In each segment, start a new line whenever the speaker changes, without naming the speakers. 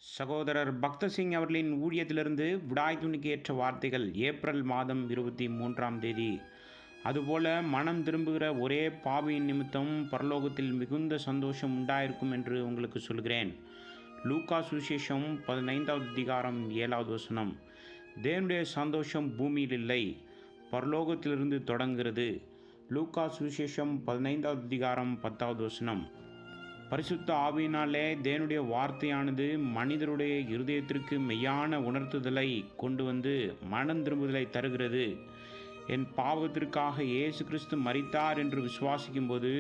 சகோதரர் பக்தசிங் அவர்களின் ஊழியத்திலிருந்து விடாய்த்துணிக்கு ஏற்ற வார்த்தைகள் ஏப்ரல் மாதம் 23ஆம் தேதி. அதுபோல மனம் திரும்புகிற ஒரே பாவியின் நிமித்தம் பரலோகத்தில் மிகுந்த சந்தோஷம் உண்டாயிருக்கும் என்று உங்களுக்கு சொல்கிறேன். லூக்கா சுவிசேஷம் 15வது அதிகாரம் 7வது வசனம். தேவனுடைய சந்தோஷம் பூமியில் இல்லை, பரலோகத்திலிருந்து தொடங்குகிறது. லூக்கா சுவிசேஷம் 15வது அதிகாரம் 10வது வசனம். பரிசுத்த ஆவியினாலே தேவனுடைய வார்த்தையானது மனிதருடைய இருதயத்திற்கு மெய்யான உணர்த்துதலை கொண்டு வந்து மனம் திரும்புதலை தருகிறது. என் பாவத்திற்காக இயேசு கிறிஸ்து மரித்தார் என்று விசுவாசிக்கும்போது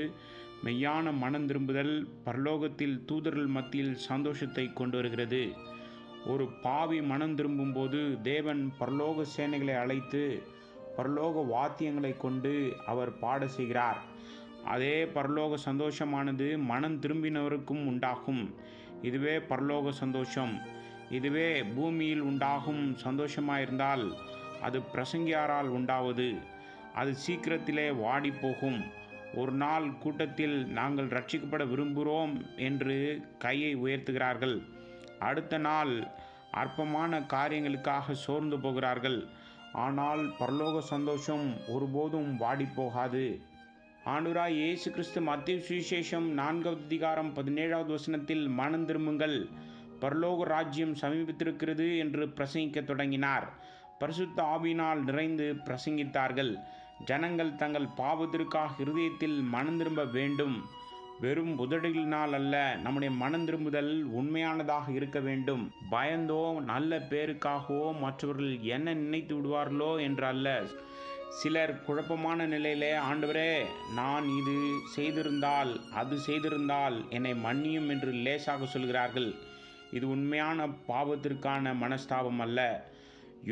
மெய்யான மனம் திரும்புதல் பரலோகத்தில் தூதர்கள் மத்தியில் சந்தோஷத்தை கொண்டு வருகிறது. ஒரு பாவி மனம் திரும்பும்போது தேவன் பரலோக சேனைகளை அழைத்து பரலோக வாத்தியங்களை கொண்டு அவர் பாட செய்கிறார். அதே பரலோக சந்தோஷமானது மனம் திரும்பினவருக்கும் உண்டாகும். இதுவே பரலோக சந்தோஷம். இதுவே பூமியில் உண்டாகும் சந்தோஷமாயிருந்தால் அது பிரசங்கியாரால் உண்டாவது. அது சீக்கிரத்திலே வாடி போகும். ஒரு நாள் கூட்டத்தில் நாங்கள் ரட்சிக்கப்பட விரும்புகிறோம் என்று கையை உயர்த்துகிறார்கள். அடுத்த நாள் அற்பமான காரியங்களுக்காக சோர்ந்து போகிறார்கள். ஆனால் பரலோக சந்தோஷம் ஒருபோதும் வாடி போகாது. ஆண்டவராய் இயேசு கிறிஸ்து மத்தேயு சுவிசேஷம் 4வது அதிகாரம் 17வது வசனத்தில் மனம் திரும்புங்கள், பரலோக ராஜ்யம் சமீபித்திருக்கிறது என்று பிரசங்கிக்க தொடங்கினார். பரிசுத்த ஆவியினால் நிறைந்து பிரசங்கித்தார்கள். ஜனங்கள் தங்கள் பாவத்திற்காக இருதயத்தில் மனம் திரும்ப வேண்டும். வெறும் உதடுகளினால் அல்ல, நம்முடைய மனம் திரும்புதல் உண்மையானதாக இருக்க வேண்டும். பயந்தோ நல்ல பேருக்காகவோ மற்றவர்கள் என்ன நினைத்து விடுவார்களோ என்று அல்ல. சிலர் குழப்பமான நிலையிலே, ஆண்டவரே, நான் இது செய்திருந்தால் அது செய்திருந்தால் என்னை மன்னியும் என்று லேசாக சொல்கிறார்கள். இது உண்மையான பாவத்திற்கான மனஸ்தாபம் அல்ல.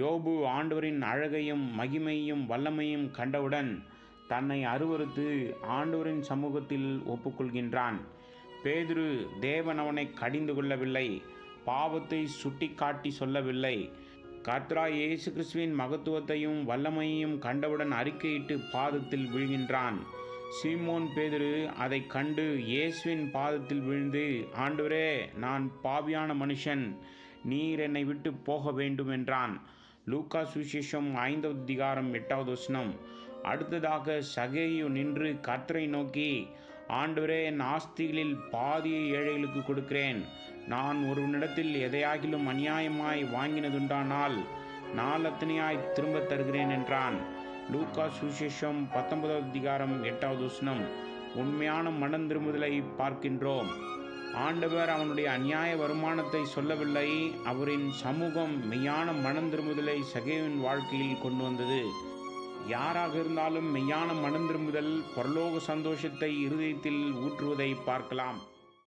யோபு ஆண்டவரின் அழகையும் மகிமையும் வல்லமையும் கண்டவுடன் தன்னை அருவருத்து ஆண்டவரின் சமூகத்தில் ஒப்புக்கொள்கின்றான். பேதுரு, தேவன் அவனை கடிந்து கொள்ளவில்லை, பாவத்தை சுட்டி காட்டி சொல்லவில்லை. கர்த்தராய் இயேசு கிறிஸ்துவின் மகத்துவத்தையும் வல்லமையையும் கண்டவுடன் அறிக்கையிட்டு பாதத்தில் விழுகின்றான். சீமோன் பேதுரு அதை கண்டு இயேசுவின் பாதத்தில் விழுந்து, ஆண்டவரே, நான் பாவியான மனுஷன், நீர் என்னை விட்டு போக வேண்டும் என்றான். லூக்கா சுவிசேஷம் 5வது அதிகாரம் 8வது வசனம். அடுத்ததாக சகேயு நின்று கர்த்தரை நோக்கி, ஆண்டவரே, என் ஆஸ்திகளில் பாதியை ஏழைகளுக்கு கொடுக்கிறேன். நான் ஒருவனிடத்தில் எதையாகிலும் அநியாயமாய் வாங்கினதுண்டானால் நாலத்தனையாய் திரும்ப தருகிறேன் என்றான். லூக்கா சுவிசேஷம் 19வது அதிகாரம் 8வது வசனம். உண்மையான மனம் திரும்புதலை பார்க்கின்றோம். ஆண்டவர் அவனுடைய அநியாய வருமானத்தை சொல்லவில்லை. அவரின் சமூகம் மெய்யான மனம் திரும்புதலை சகேயுவின் வாழ்க்கையில் கொண்டு வந்தது. யாராக இருந்தாலும் மெய்யான மனம் திரும்புதல் பரலோக சந்தோஷத்தை இருதயத்தில் ஊற்றுவதை பார்க்கலாம்.